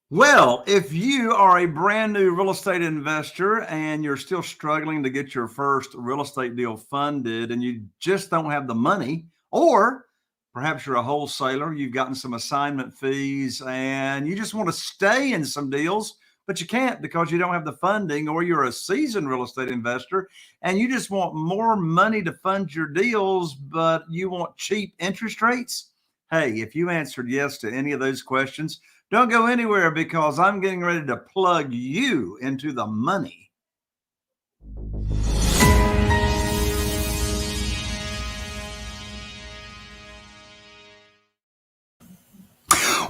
Well, if you are a brand new real estate investor and you're still struggling to get your first real estate deal funded and you just don't have the money, or perhaps you're a wholesaler, you've gotten some assignment fees and you just want to stay in some deals, but you can't because you don't have the funding, or you're a seasoned real estate investor and you just want more money to fund your deals, but you want cheap interest rates. Hey, if you answered yes to any of those questions, don't go anywhere because I'm getting ready to plug you into the money.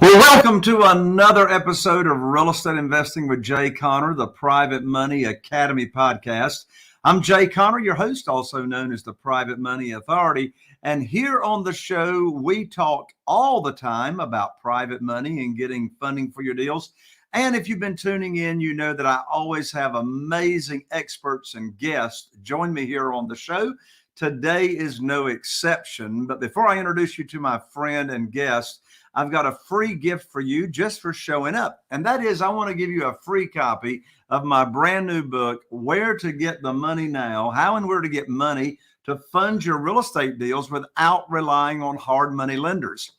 Well, welcome to another episode of Real Estate Investing with Jay Conner, the Private Money Academy podcast. I'm Jay Conner, your host, also known as the Private Money Authority. And here on the show, we talk all the time about private money and getting funding for your deals. And if you've been tuning in, you know that I always have amazing experts and guests join me here on the show. Today is no exception. But before I introduce you to my friend and guest, I've got a free gift for you just for showing up. And that is, I want to give you a free copy of my brand new book, Where to Get the Money Now, How and Where to Get Money to Fund Your Real Estate Deals Without Relying on Hard Money Lenders.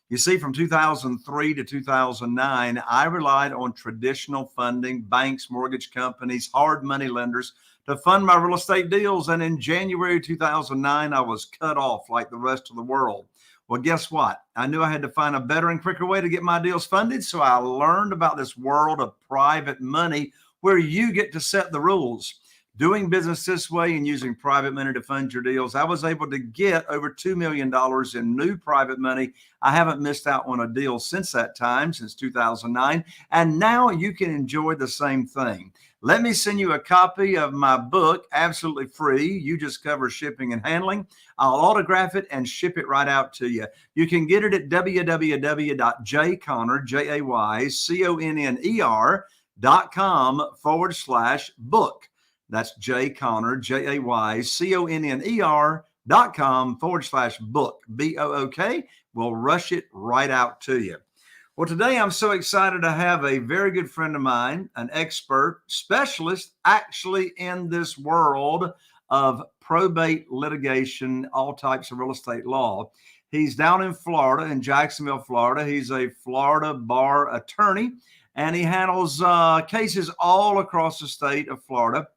You see, from 2003 to 2009, I relied on traditional funding, banks, mortgage companies, hard money lenders to fund my real estate deals. And in January 2009, I was cut off like the rest of the world. Well, guess what? I knew I had to find a better and quicker way to get my deals funded. So I learned about this world of private money where you get to set the rules. Doing business this way and using private money to fund your deals, I was able to get over $2 million in new private money. I haven't missed out on a deal since that time, since 2009. And now you can enjoy the same thing. Let me send you a copy of my book, absolutely free. You just cover shipping and handling. I'll autograph it and ship it right out to you. You can get it at www.jayconner.com/book. That's jayconner, jayconner.com/book, BOOK. We'll rush it right out to you. Well, today I'm so excited to have a very good friend of mine, an expert, specialist actually in this world of probate litigation, all types of real estate law. He's down in Florida, in Jacksonville, Florida. He's a Florida bar attorney, and he handles cases all across the state of Florida.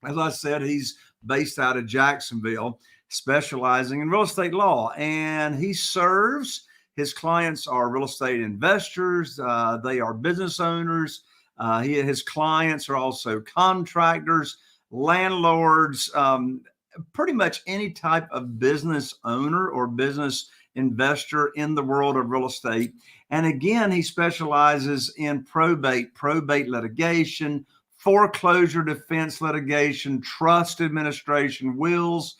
As I said, he's based out of Jacksonville, specializing in real estate law, and he serves. His clients are real estate investors. They are business owners. His clients are also contractors, landlords, pretty much any type of business owner or business investor in the world of real estate. And again, he specializes in probate litigation, foreclosure defense litigation, trust administration, wills,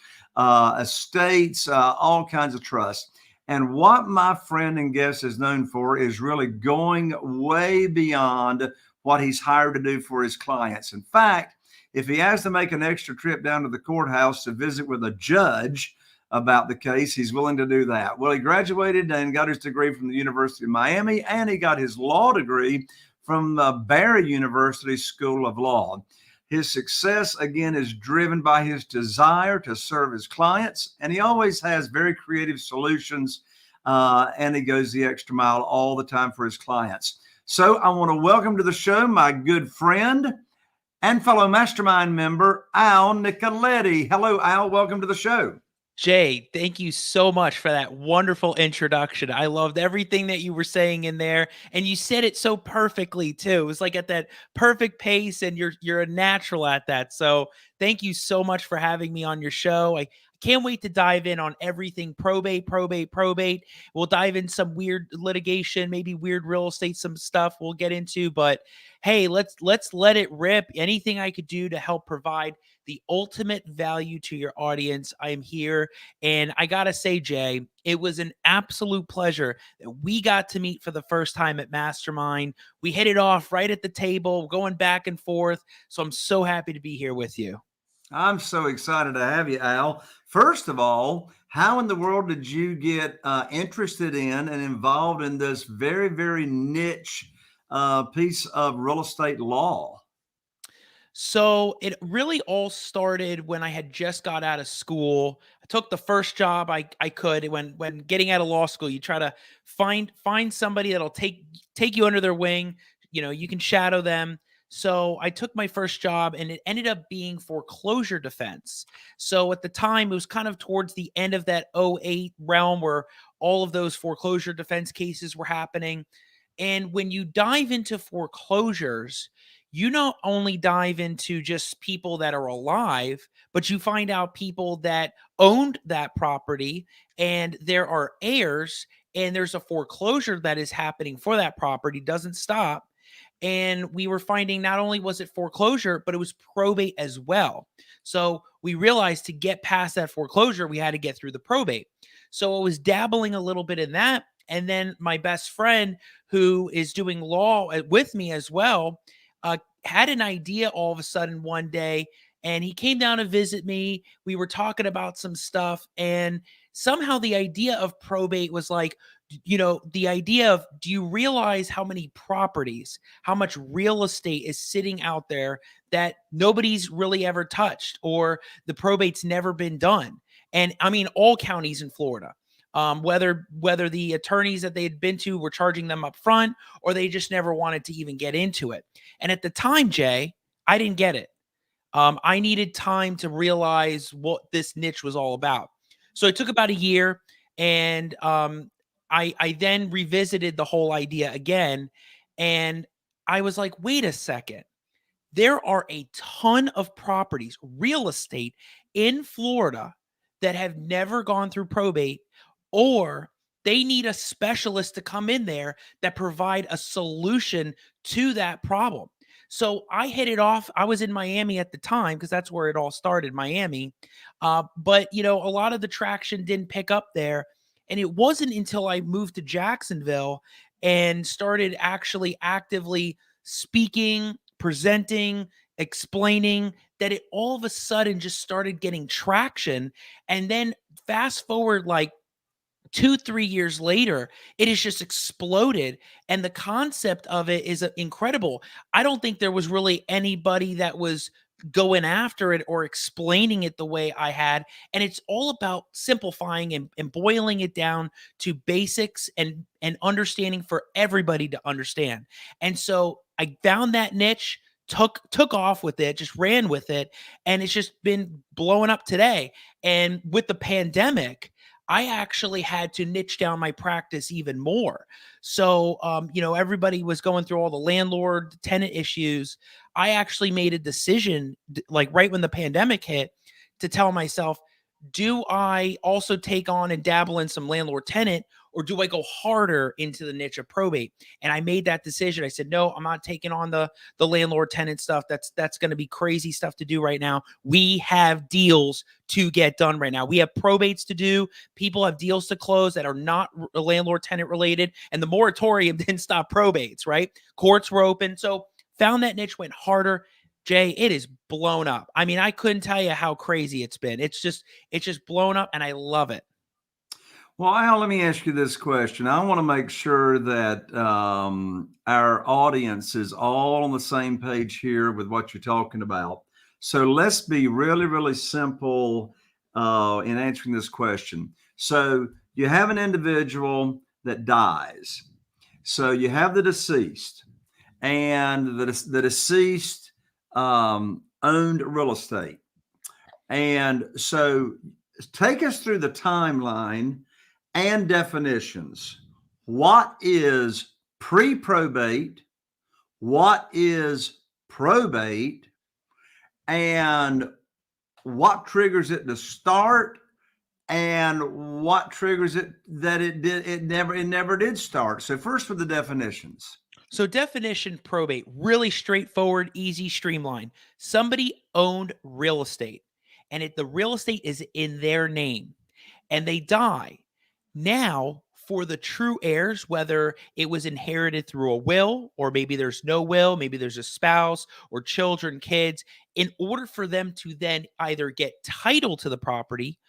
estates, all kinds of trusts. And what my friend and guest is known for is really going way beyond what he's hired to do for his clients. In fact, if he has to make an extra trip down to the courthouse to visit with a judge about the case, he's willing to do that. Well, he graduated and got his degree from the University of Miami, and he got his law degree from the Barry University School of Law. His success, again, is driven by his desire to serve his clients, and he always has very creative solutions, and he goes the extra mile all the time for his clients. So I want to welcome to the show my good friend and fellow mastermind member, Al Nicoletti. Hello, Al. Welcome to the show. Jay, thank you so much for that wonderful introduction. I loved everything that you were saying in there, and you said it so perfectly too. It was like at that perfect pace, and you're a natural at that. So thank you so much for having me on your show. I can't wait to dive in on everything probate. We'll dive in some weird litigation, maybe weird real estate, some stuff we'll get into. But hey, let's let it rip. Anything I could do to help provide the ultimate value to your audience, I am here. And I gotta say, Jay, it was an absolute pleasure that we got to meet for the first time at Mastermind. We hit it off right at the table, going back and forth. So I'm so happy to be here with you. I'm so excited to have you, Al. First of all, how in the world did you get interested in and involved in this very, very niche piece of real estate law? So it really all started when I had just got out of school. I took the first job I could. When getting out of law school, you try to find somebody that'll take you under their wing. You know, you can shadow them. So I took my first job and it ended up being foreclosure defense. So at the time, it was kind of towards the end of that '08 realm where all of those foreclosure defense cases were happening. And when you dive into foreclosures, you not only dive into just people that are alive, but you find out people that owned that property and there are heirs and there's a foreclosure that is happening for that property, doesn't stop. And we were finding not only was it foreclosure, but it was probate as well. So we realized to get past that foreclosure, we had to get through the probate. So I was dabbling a little bit in that. And then my best friend, who is doing law with me as well, had an idea all of a sudden one day, and he came down to visit me. We were talking about some stuff, and somehow the idea of probate was like, the idea of, do you realize how many properties, how much real estate is sitting out there that nobody's really ever touched, or the probate's never been done? And I mean, all counties in Florida. Whether the attorneys that they had been to were charging them up front, or they just never wanted to even get into it. And at the time, Jay, I didn't get it. I needed time to realize what this niche was all about. So it took about a year, and I then revisited the whole idea again, and I was like, wait a second. There are a ton of properties, real estate in Florida that have never gone through probate, or they need a specialist to come in there that provide a solution to that problem. So I hit it off. I was in Miami at the time because that's where it all started, Miami. But a lot of the traction didn't pick up there. And it wasn't until I moved to Jacksonville and started actually actively speaking, presenting, explaining, that it all of a sudden just started getting traction. And then fast forward like 2, 3 years later, it has just exploded. And the concept of it is incredible. I don't think there was really anybody that was going after it or explaining it the way I had. And it's all about simplifying and boiling it down to basics and understanding for everybody to understand. And so I found that niche, took off with it, just ran with it, and it's just been blowing up today. And with the pandemic, I actually had to niche down my practice even more. So, everybody was going through all the landlord tenant issues. I actually made a decision, like right when the pandemic hit, to tell myself, do I also take on and dabble in some landlord tenant, or do I go harder into the niche of probate? And I made that decision. I said, no, I'm not taking on the landlord tenant stuff. That's going to be crazy stuff to do right now. We have deals to get done right now. We have probates to do. People have deals to close that are not landlord tenant related. And the moratorium didn't stop probates, right? Courts were open. So found that niche, went harder. Jay, it is blown up. I mean, I couldn't tell you how crazy it's been. It's just blown up, and I love it. Well, Al, let me ask you this question. I want to make sure that our audience is all on the same page here with what you're talking about. So let's be really, really simple in answering this question. So you have an individual that dies. So you have the deceased, and the deceased owned real estate. And so take us through the timeline and definitions. What is pre-probate? What is probate? And what triggers it to start? And what triggers it that it never did start? So first for the definitions. So definition probate, really straightforward, easy, streamlined. Somebody owned real estate, and the real estate is in their name, and they die. Now, for the true heirs, whether it was inherited through a will, or maybe there's no will, maybe there's a spouse or children, kids, in order for them to then either get title to the property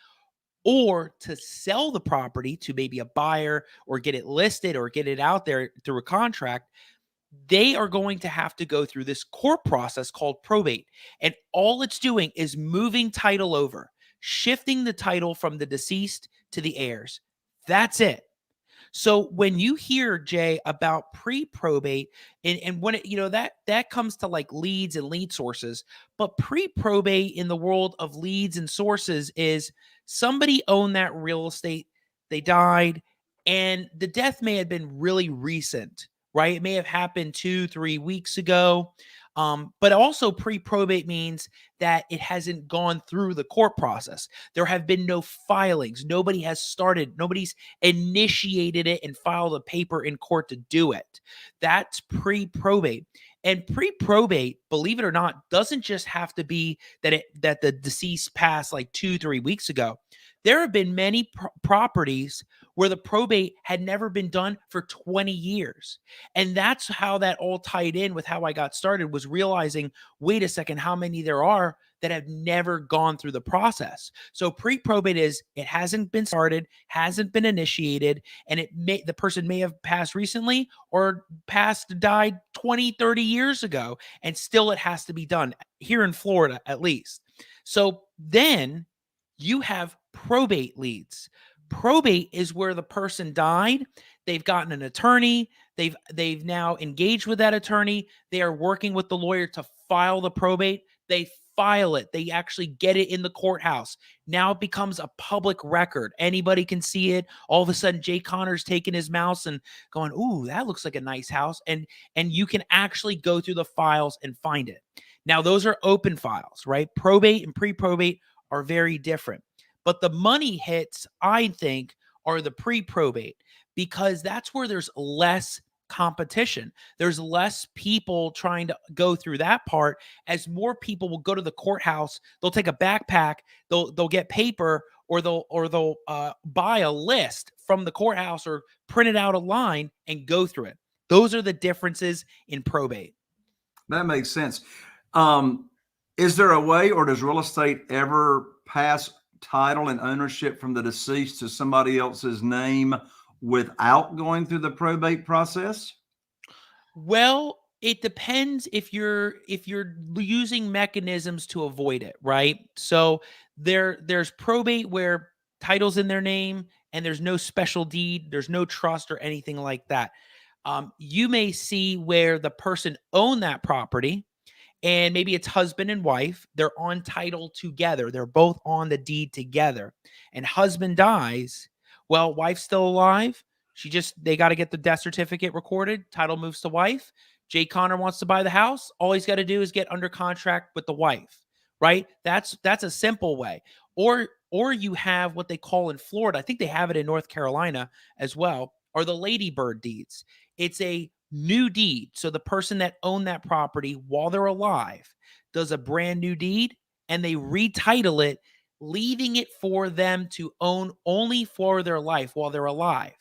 or to sell the property to maybe a buyer, or get it listed or get it out there through a contract, they are going to have to go through this court process called probate. And all it's doing is moving title over, shifting the title from the deceased to the heirs. That's it. So when you hear, Jay, about pre-probate, and when it, that comes to like leads and lead sources, but pre-probate in the world of leads and sources is somebody owned that real estate, they died, and the death may have been really recent, right? It may have happened 2-3 weeks ago. But also pre-probate means that it hasn't gone through the court process. There have been no filings. Nobody has started. Nobody's initiated it and filed a paper in court to do it. That's pre-probate. And pre-probate, believe it or not, doesn't just have to be that the deceased passed like 2-3 weeks ago. There have been many properties where the probate had never been done for 20 years. And that's how that all tied in with how I got started, was realizing, wait a second, how many there are that have never gone through the process. So pre-probate is, it hasn't been started, hasn't been initiated, and the person may have passed recently or died 20-30 years ago, and still it has to be done here in Florida at least. So then you have probate leads. Probate is where the person died, they've gotten an attorney, they've now engaged with that attorney, they are working with the lawyer to file the probate, they file it, they actually get it in the courthouse. Now it becomes a public record. Anybody can see it. All of a sudden, Jay Connor's taking his mouse and going, ooh, that looks like a nice house. And you can actually go through the files and find it. Now, those are open files, right? Probate and pre-probate are very different. But the money hits, I think, are the pre-probate, because that's where there's less competition. There's less people trying to go through that part, as more people will go to the courthouse. They'll take a backpack, they'll get paper, or they'll buy a list from the courthouse or print it out a line and go through it. Those are the differences in probate. That makes sense. Is there a way, or does real estate ever pass title and ownership from the deceased to somebody else's name without going through the probate process? Well, it depends if you're using mechanisms to avoid it, right? So there's probate where title's in their name and there's no special deed, there's no trust or anything like that. You may see where the person owned that property, and maybe it's husband and wife. They're on title together. They're both on the deed together. And husband dies. Well, wife's still alive. They got to get the death certificate recorded. Title moves to wife. Jay Connor wants to buy the house. All he's got to do is get under contract with the wife, right? That's a simple way. Or you have what they call in Florida, I think they have it in North Carolina as well, are the ladybird deeds. It's a new deed. So the person that owned that property while they're alive does a brand new deed, and they retitle it, leaving it for them to own only for their life while they're alive.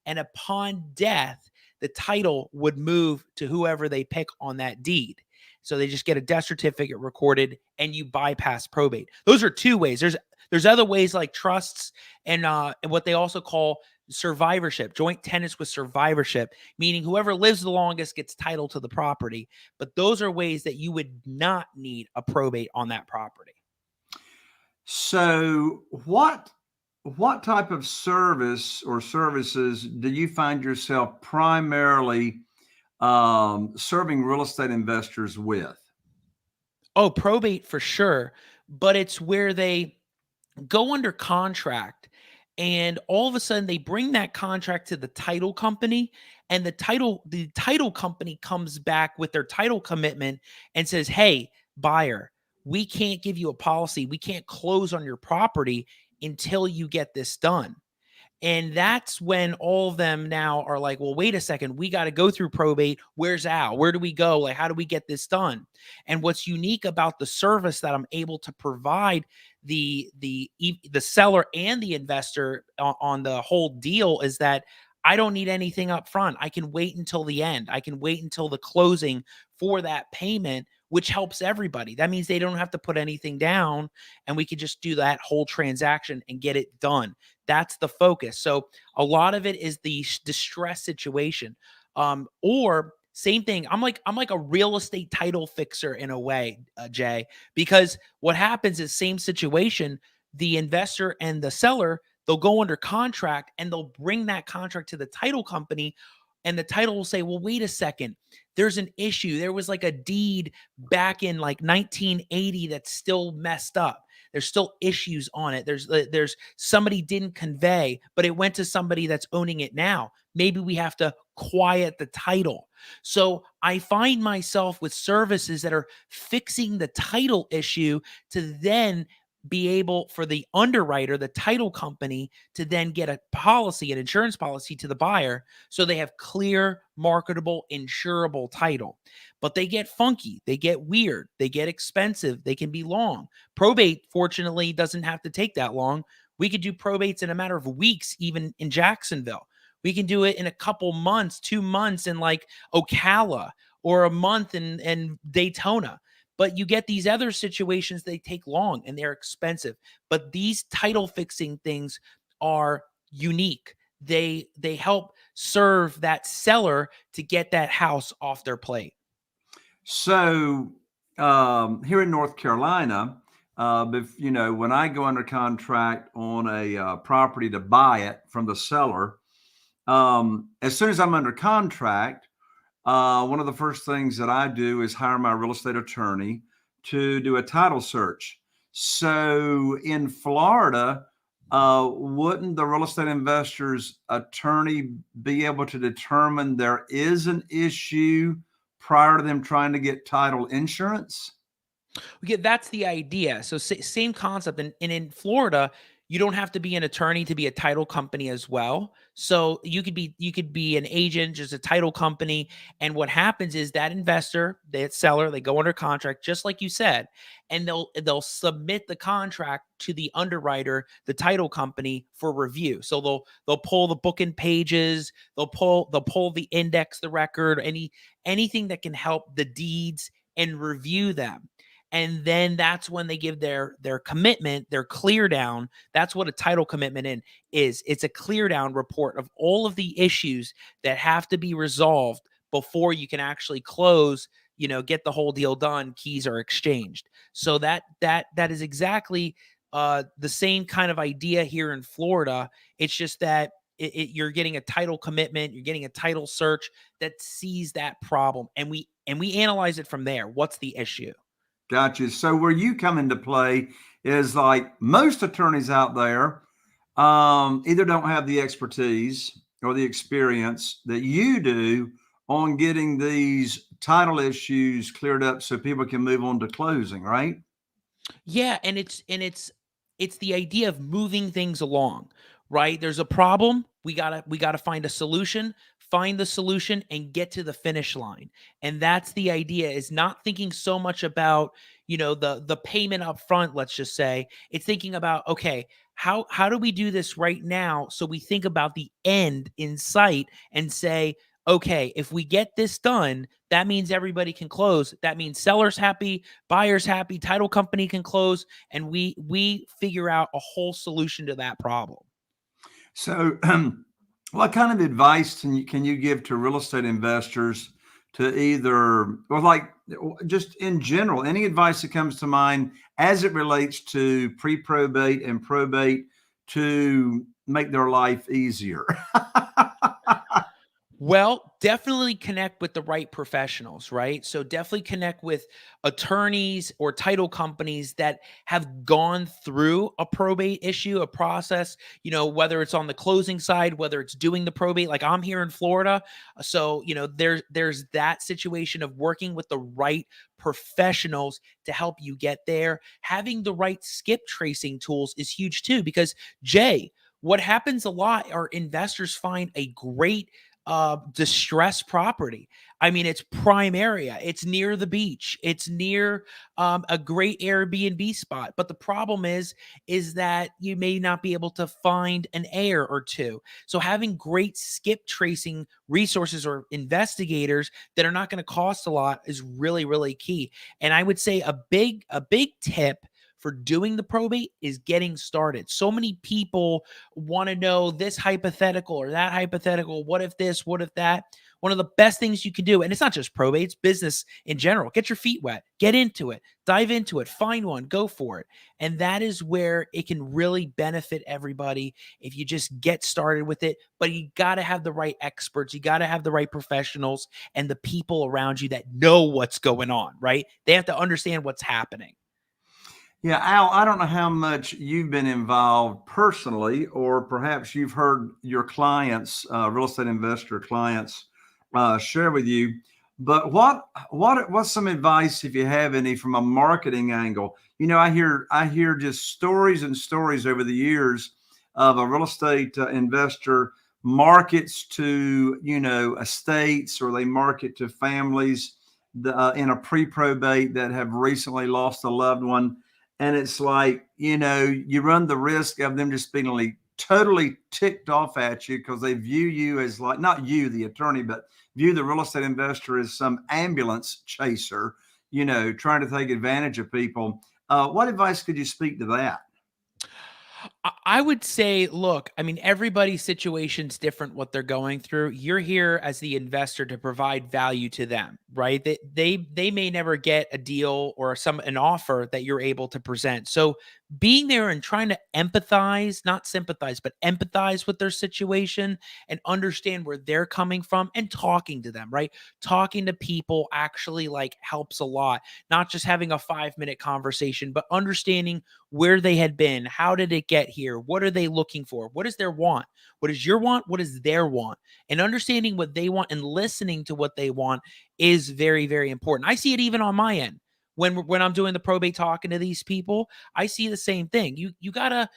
And upon death, the title would move to whoever they pick on that deed. So they just get a death certificate recorded, and you bypass probate. Those are two ways. There's other ways like trusts and what they also call survivorship, joint tenants with survivorship, meaning whoever lives the longest gets title to the property. But those are ways that you would not need a probate on that property. So what type of service or services do you find yourself primarily serving real estate investors with? Oh, probate for sure. But it's where they go under contract, and all of a sudden they bring that contract to the title company, and the title company comes back with their title commitment and says, hey, buyer, we can't give you a policy, we can't close on your property until you get this done. And that's when all of them now are like, well, wait a second, we got to go through probate. Where's Al? Where do we go? Like, how do we get this done? And what's unique about the service that I'm able to provide the seller and the investor on the whole deal is that I don't need anything up front. I can wait until the end. I can wait until the closing for that payment, which helps everybody. That means they don't have to put anything down, and we can just do that whole transaction and get it done. That's the focus. So a lot of it is the distress situation, or Same thing. I'm like a real estate title fixer in a way, Jay, because what happens is same situation. The investor and the seller, they'll go under contract and they'll bring that contract to the title company, and the title will say, "Well, wait a second. There's an issue. There was like a deed back in like 1980 that's still messed up. There's still issues on it. There's somebody didn't convey, but it went to somebody that's owning it now. Maybe we have to quiet the title." So I find myself with services that are fixing the title issue to then be able for the underwriter, the title company, to then get a policy, an insurance policy to the buyer, so they have clear, marketable, insurable title. But they get funky, they get weird, they get expensive, they can be long. Probate, fortunately, doesn't have to take that long. We could do probates in a matter of weeks, even in Jacksonville. We can do it in a couple months, 2 months in like Ocala, or a month in Daytona. But you get these other situations, they take long and they're expensive. But these title fixing things are unique. They help serve that seller to get that house off their plate. So here in North Carolina, when I go under contract on a property to buy it from the seller, as soon as I'm under contract, one of the first things that I do is hire my real estate attorney to do a title search. So in Florida, wouldn't the real estate investor's attorney be able to determine there is an issue prior to them trying to get title insurance? Yeah, that's the idea. So same concept. And in Florida, you don't have to be an attorney to be a title company as well. So you could be an agent, just a title company. And what happens is that investor, that seller, they go under contract, just like you said, and they'll submit the contract to the underwriter, the title company, for review. So they'll pull the booking pages, they'll pull the index, the record, anything that can help the deeds, and review them. And then that's when they give their commitment, their clear down. That's what a title commitment is. It's a clear down report of all of the issues that have to be resolved before you can actually close, get the whole deal done, keys are exchanged. So that is exactly the same kind of idea here in Florida. It's just that you're getting a title commitment, you're getting a title search that sees that problem, and we analyze it from there. What's the issue? Gotcha. So where you come into play is like most attorneys out there either don't have the expertise or the experience that you do on getting these title issues cleared up so people can move on to closing, right? Yeah, and it's the idea of moving things along, right? There's a problem, we got to find a solution, find the solution and get to the finish line. And that's the idea, is not thinking so much about, the payment up front, let's just say. It's thinking about, okay, how do we do this right now? So we think about the end in sight and say, okay, if we get this done, that means everybody can close. That means sellers happy, buyers happy, title company can close, and we figure out a whole solution to that problem. So, what kind of advice can you give to real estate investors to either, or like just in general, any advice that comes to mind as it relates to pre-probate and probate to make their life easier? Well, definitely connect with the right professionals, right? So definitely connect with attorneys or title companies that have gone through a probate issue, a process, whether it's on the closing side, whether it's doing the probate, like I'm here in Florida. So, there's that situation of working with the right professionals to help you get there. Having the right skip tracing tools is huge too, because Jay, what happens a lot are investors find a great distressed property. I mean, it's prime area, it's near the beach, it's near a great Airbnb spot. But the problem is that you may not be able to find an heir or two. So having great skip tracing resources or investigators that are not going to cost a lot is really, really key. And I would say a big tip for doing the probate is getting started. So many people want to know this hypothetical or that hypothetical. What if this? What if that? One of the best things you can do, and it's not just probate, it's business in general. Get your feet wet, get into it, dive into it, find one, go for it. And that is where it can really benefit everybody if you just get started with it. But you got to have the right experts, you got to have the right professionals and the people around you that know what's going on, right? They have to understand what's happening. Yeah, Al, I don't know how much you've been involved personally, or perhaps you've heard your clients, real estate investor clients, share with you. But what's some advice, if you have any, from a marketing angle? I hear just stories and stories over the years of a real estate investor markets to estates, or they market to families in a pre-probate that have recently lost a loved one, and it's like, you run the risk of them just being like totally ticked off at you because they view you as, like, not you, the attorney, but view the real estate investor as some ambulance chaser, trying to take advantage of people. What advice could you speak to that? I would say, look, I mean, everybody's situation's different, what they're going through. You're here as the investor to provide value to them, right? They may never get a deal or an offer that you're able to present. So being there and trying to empathize, not sympathize, but empathize with their situation and understand where they're coming from and talking to them, right? Talking to people actually like helps a lot. Not just having a 5-minute conversation, but understanding where they had been, how did it get here, what are they looking for, what is their want, what is your want, what is their want, and understanding what they want and listening to what they want is very, very important. I see it even on my end when I'm doing the probate, talking to these people. I see the same thing. You gotta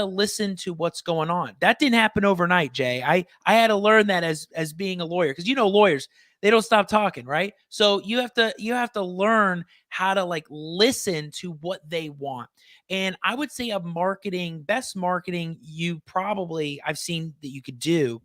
listen to what's going on. That didn't happen overnight, Jay. I had to learn that as being a lawyer, because lawyers, they don't stop talking, right? So you have to learn how to like listen to what they want. And I would say best marketing I've seen that you could do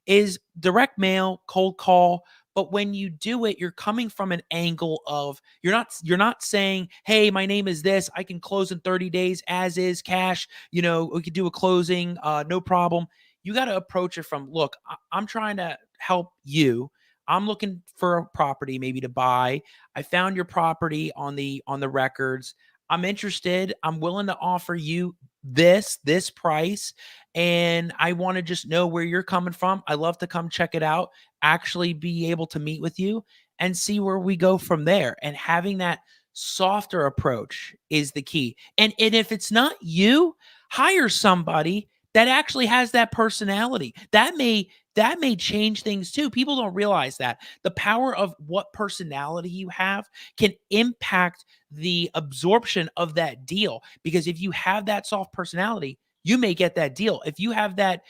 is direct mail, cold call. But when you do it, you're coming from an angle of you're not saying, "Hey, my name is this. I can close in 30 days as is cash. We could do a closing, no problem." You got to approach it from, "Look, I'm trying to help you. I'm looking for a property maybe to buy. I found your property on the records. I'm interested. I'm willing to offer you this price, and I want to just know where you're coming from. I love to come check it out, actually be able to meet with you and see where we go from there." And having that softer approach is the key. And if it's not you, hire somebody that actually has that personality. That may change things too. People don't realize that the power of what personality you have can impact the absorption of that deal. Because if you have that soft personality, you may get that deal. If you have that,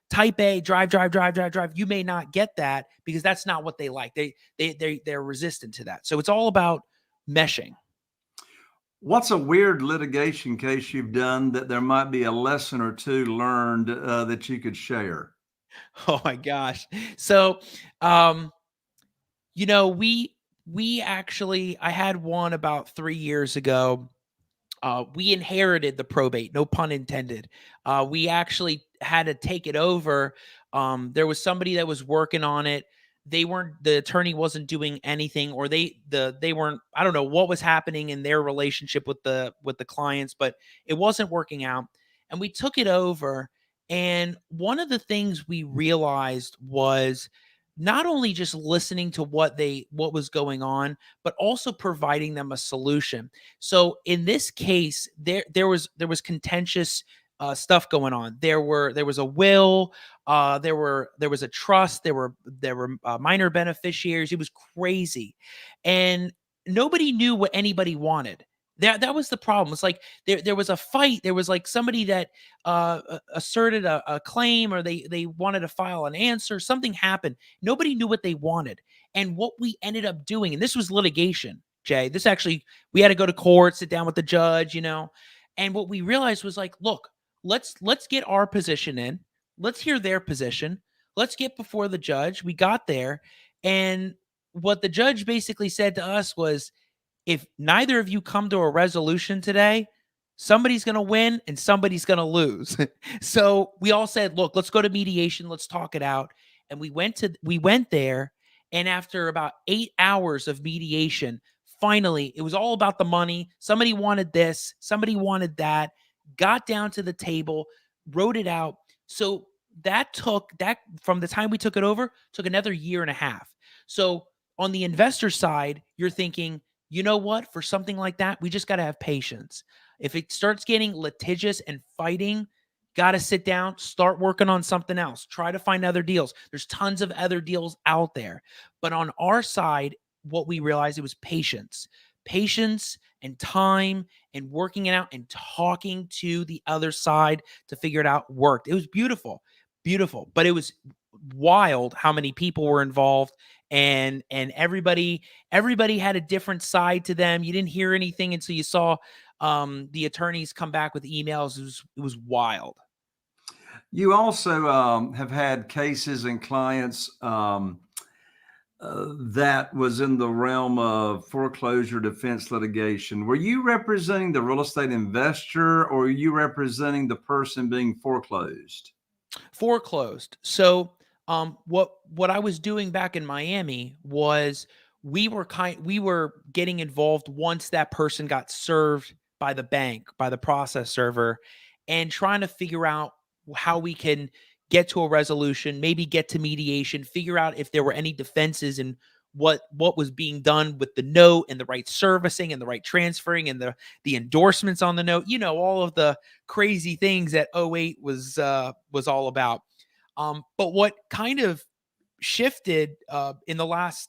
type A, drive, drive, drive, drive, drive, you may not get that because that's not what they like. They're resistant to that. So it's all about meshing. What's a weird litigation case you've done that there might be a lesson or two learned that you could share? Oh my gosh. So, um, we actually I had one about 3 years ago. We inherited the probate, no pun intended. We actually had to take it over. There was somebody that was working on it. The attorney wasn't doing anything, or they weren't, I don't know what was happening in their relationship with the clients, but it wasn't working out. And we took it over. And one of the things we realized was not only just listening to what was going on, but also providing them a solution. So in this case, there was contentious stuff going on. There was a will, there was a trust, there were minor beneficiaries. It was crazy, and nobody knew what anybody wanted. That was the problem. It's like there was a fight. There was like somebody that asserted a claim, or they wanted to file an answer. Something happened. Nobody knew what they wanted, and what we ended up doing, and this was litigation, Jay. This actually, we had to go to court, sit down with the judge, and what we realized was like, look, let's get our position in. Let's hear their position. Let's get before the judge. We got there, and what the judge basically said to us was, if neither of you come to a resolution today, somebody's going to win and somebody's going to lose. So we all said, look, let's go to mediation. Let's talk it out. And we went there. And after about 8 hours of mediation, finally, it was all about the money. Somebody wanted this, somebody wanted that, got down to the table, wrote it out. So that from the time we took it over, took another year and a half. So on the investor side, you're thinking, you know what? For something like that, we just got to have patience. If it starts getting litigious and fighting, got to sit down, start working on something else, try to find other deals. There's tons of other deals out there. But on our side, what we realized, it was patience and time and working it out and talking to the other side to figure it out worked. It was beautiful, but it was wild how many people were involved, and everybody had a different side to them. You didn't hear anything until you saw the attorneys come back with emails. It was wild. You also have had cases and clients that was in the realm of foreclosure defense litigation. Were you representing the real estate investor, or are you representing the person being foreclosed? Foreclosed. So what I was doing back in Miami was we were getting involved once that person got served by the bank, by the process server, and trying to figure out how we can get to a resolution, maybe get to mediation, figure out if there were any defenses and what was being done with the note and the right servicing and the right transferring and the endorsements on the note, all of the crazy things that '08 was all about. But what kind of shifted in the last,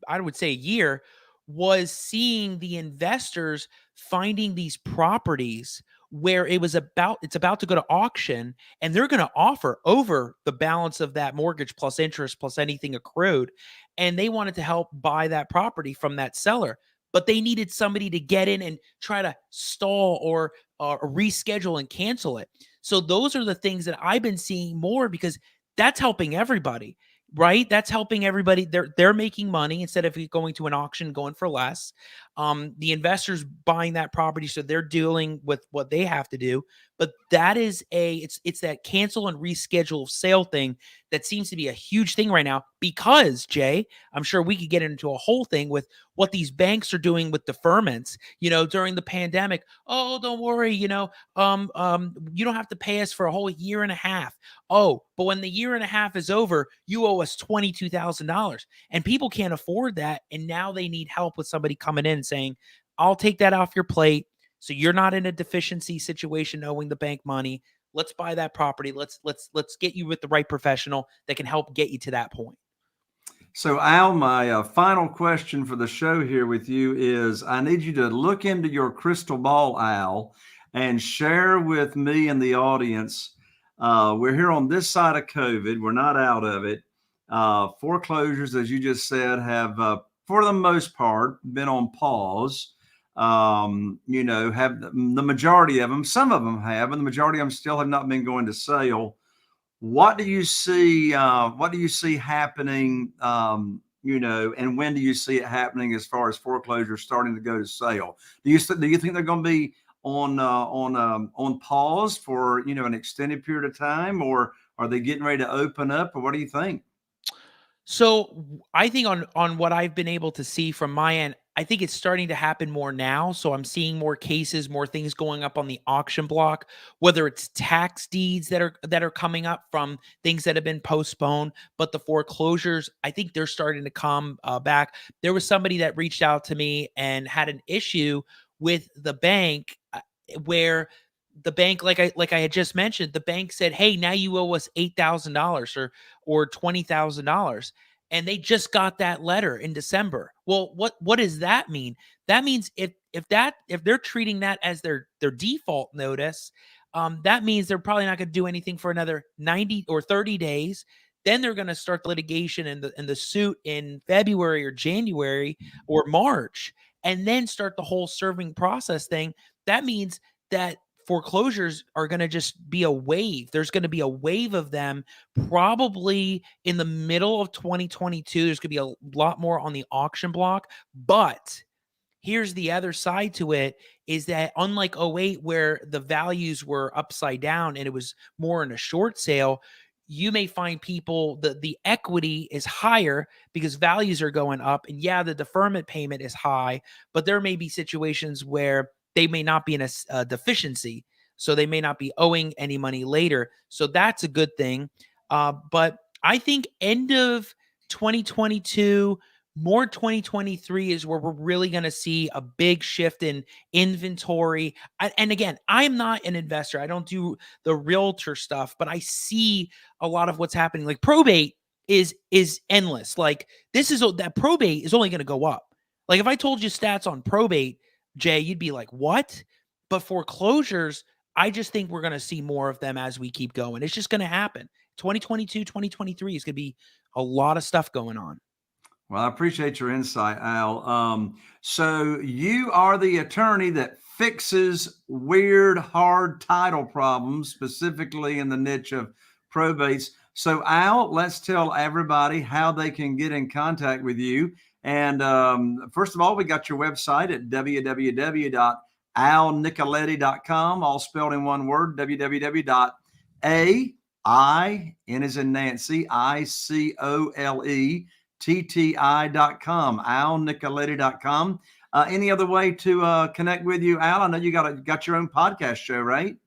I would say, a year, was seeing the investors finding these properties where it's about to go to auction, and they're going to offer over the balance of that mortgage plus interest plus anything accrued, and they wanted to help buy that property from that seller, but they needed somebody to get in and try to stall or reschedule and cancel it. So those are the things that I've been seeing more, because that's helping everybody. Right? That's helping everybody. They're making money instead of going to an auction, going for less. The investors buying that property, so they're dealing with what they have to do. But that is it's that cancel and reschedule of sale thing that seems to be a huge thing right now, because, Jay, I'm sure we could get into a whole thing with what these banks are doing with deferments, during the pandemic. Oh, don't worry, you don't have to pay us for a whole year and a half. Oh, but when the year and a half is over, you owe us $22,000, and people can't afford that. And now they need help with somebody coming in and saying, I'll take that off your plate. So you're not in a deficiency situation owing the bank money. Let's buy that property. Let's get you with the right professional that can help get you to that point. So, Al, my final question for the show here with you is, I need you to look into your crystal ball, Al, and share with me and the audience. We're here on this side of COVID. We're not out of it. Foreclosures, as you just said, have, for the most part, been on pause. Have the majority of them. Some of them have, and the majority of them still have not been going to sale. What do you see? What do you see happening? And when do you see it happening as far as foreclosures starting to go to sale? Do you think they're going to be on pause for an extended period of time, or are they getting ready to open up, or what do you think? So I think on what I've been able to see from my end, I think it's starting to happen more now. So I'm seeing more cases, more things going up on the auction block, whether it's tax deeds that are coming up from things that have been postponed, but the foreclosures, I think they're starting to come back. There was somebody that reached out to me and had an issue with the bank where the bank, like I had just mentioned, the bank said, "Hey, now you owe us $8,000 or $20,000," and they just got that letter in December. Well, what does that mean? That means if they're treating that as their default notice, that means they're probably not going to do anything for another 90 or 30 days. Then they're going to start the litigation and the suit in February or January or March, and then start the whole serving process thing. That means that foreclosures are going to just be a wave. There's going to be a wave of them probably in the middle of 2022. There's going to be a lot more on the auction block, but here's the other side to it, is that unlike '08, where the values were upside down and it was more in a short sale, you may find people that the equity is higher because values are going up. And yeah, the deferment payment is high, but there may be situations where they may not be in a deficiency. So they may not be owing any money later. So that's a good thing. But I think end of 2022, more 2023 is where we're really going to see a big shift in inventory. And again, I'm not an investor. I don't do the realtor stuff, but I see a lot of what's happening. Like probate is endless. Like that probate is only going to go up. Like if I told you stats on probate, Jay, you'd be like, what? But foreclosures, I just think we're going to see more of them as we keep going. It's just going to happen. 2022, 2023 is going to be a lot of stuff going on. Well, I appreciate your insight, Al. So you are the attorney that fixes weird, hard title problems, specifically in the niche of probates. So Al, let's tell everybody how they can get in contact with you. And first of all, we got your website at www.alnicoletti.com, all spelled in one word, www.A-I, N as in Nancy, ICOLETTI.com, alnicoletti.com. Any other way to connect with you, Al? I know you got your own podcast show, right?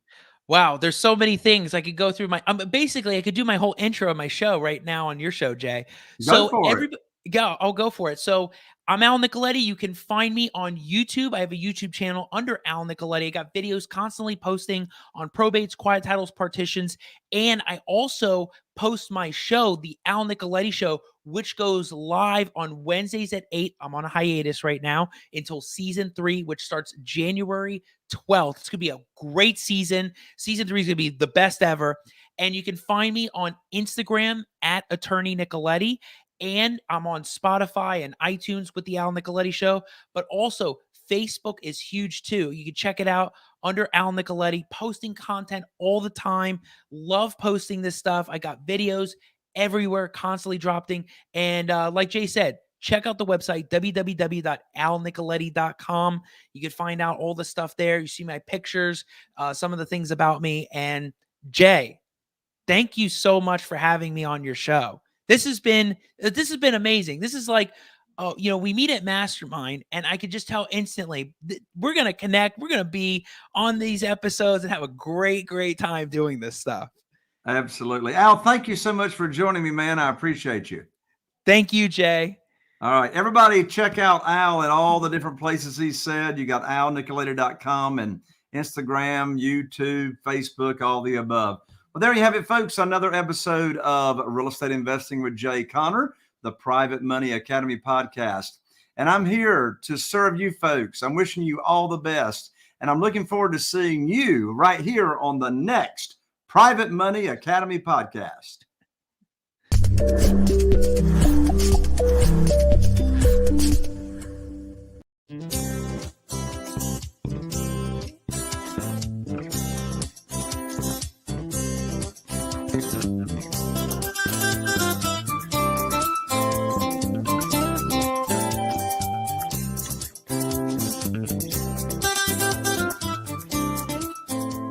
Wow, there's so many things I could go through. Basically I could do my whole intro of my show right now on your show, Jay. Go for it. Yeah, I'll go for it. So I'm Al Nicoletti. You can find me on YouTube. I have a YouTube channel under Al Nicoletti. I got videos constantly posting on probates, quiet titles, partitions, and I also post my show, the Al Nicoletti Show, which goes live on Wednesdays at 8. I'm on a hiatus right now until season 3, which starts January 12th. It's going to be a great season. Season 3 is going to be the best ever. And you can find me on Instagram at Attorney Nicoletti. And I'm on Spotify and iTunes with the Al Nicoletti Show. But also, Facebook is huge too. You can check it out under Al Nicoletti, posting content all the time. Love posting this stuff. I got videos everywhere, constantly dropping. And like Jay said, check out the website, www.alnicoletti.com. You can find out all the stuff there. You see my pictures, some of the things about me. And Jay, thank you so much for having me on your show. This has been amazing. This is like, we meet at Mastermind, and I could just tell instantly we're going to connect. We're going to be on these episodes and have a great, great time doing this stuff. Absolutely. Al, thank you so much for joining me, man. I appreciate you. Thank you, Jay. All right. Everybody check out Al at all the different places he said. You got alnicoletti.com and Instagram, YouTube, Facebook, all the above. Well, there you have it, folks. Another episode of Real Estate Investing with Jay Conner, the Private Money Academy podcast. And I'm here to serve you folks. I'm wishing you all the best. And I'm looking forward to seeing you right here on the next Private Money Academy podcast.